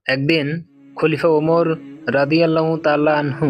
একদিন খলিফা ওমর রাদিয়াল্লাহু তাআলা আনহু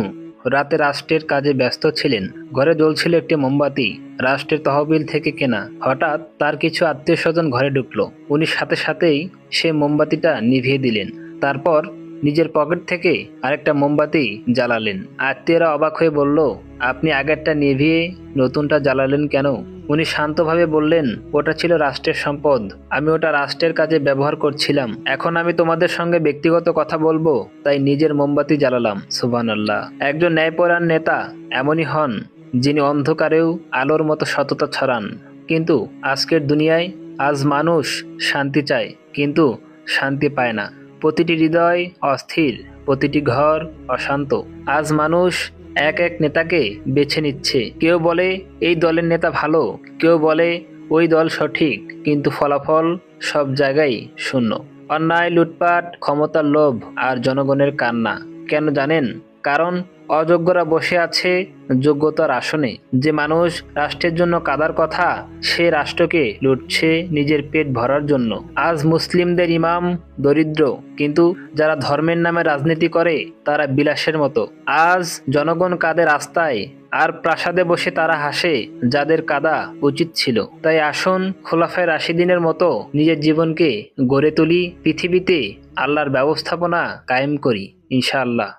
রাতে রাষ্ট্রের কাজে ব্যস্ত ছিলেন। ঘরে জ্বলছিল একটি মোমবাতি, রাষ্ট্রের তহবিল থেকে কেনা। হঠাৎ তার কিছু আত্মীয় স্বজন ঘরে ঢুকলো। উনি সাথে সাথেই সেই মোমবাতিটা নিভিয়ে দিলেন। তারপর নিজের পকেট থেকে আরেকটা মোমবাতি জ্বালালেন। আত্মীয়রা অবাক হয়ে বলল, আপনি আগেরটা নিভিয়ে নতুনটা জ্বালালেন কেন? উনি শান্তভাবে বললেন, ওটা ছিল রাষ্ট্রের সম্পদ, আমি ওটা রাষ্ট্রের কাজে ব্যবহার করছিলাম। এখন আমি তোমাদের সঙ্গে ব্যক্তিগত কথা বলবো, তাই নিজের মোমবাতি জ্বালালাম। সুবহানাল্লাহ। একজন ন্যায়পরায়ণ নেতা এমনই হন, যিনি অন্ধকারেও আলোর মতো সততা ছড়ান। কিন্তু আজকের দুনিয়ায় আজ মানুষ শান্তি চায়, কিন্তু শান্তি পায় না। প্রতিটি হৃদয় অস্থির, প্রতিটি ঘর অশান্ত। আজ মানুষ এক এক নেতাকে বেছে নিচ্ছে। কেউ বলে এই দলের নেতা ভালো, কেউ বলে ওই দল সঠিক, কিন্তু ফলাফল সব জায়গায় শূন্য। অন্যায়, লুটপাট, ক্ষমতার লোভ আর জনগণের কান্না। কেন জানেন? কারণ অযোগ্যরা বসে আছে যোগ্যতার আসনে। যে মানুষ রাষ্ট্রের জন্য কাদার কথা, সে রাষ্ট্রকে লুটছে নিজের পেট ভরার জন্য। আজ মুসলিমদের ইমাম দরিদ্র, কিন্তু যারা ধর্মের নামে রাজনীতি করে তারা বিলাসের মতো। আজ জনগণ কাঁদে রাস্তায়, আর প্রাসাদে বসে তারা হাসে যাদের কাদা উচিত ছিল। তাই আসুন খোলাফায়ে রাশিদিনের মতো নিজের জীবনকে গড়ে তুলি, পৃথিবীতে আল্লাহর ব্যবস্থাপনা কায়েম করি, ইনশাআল্লাহ।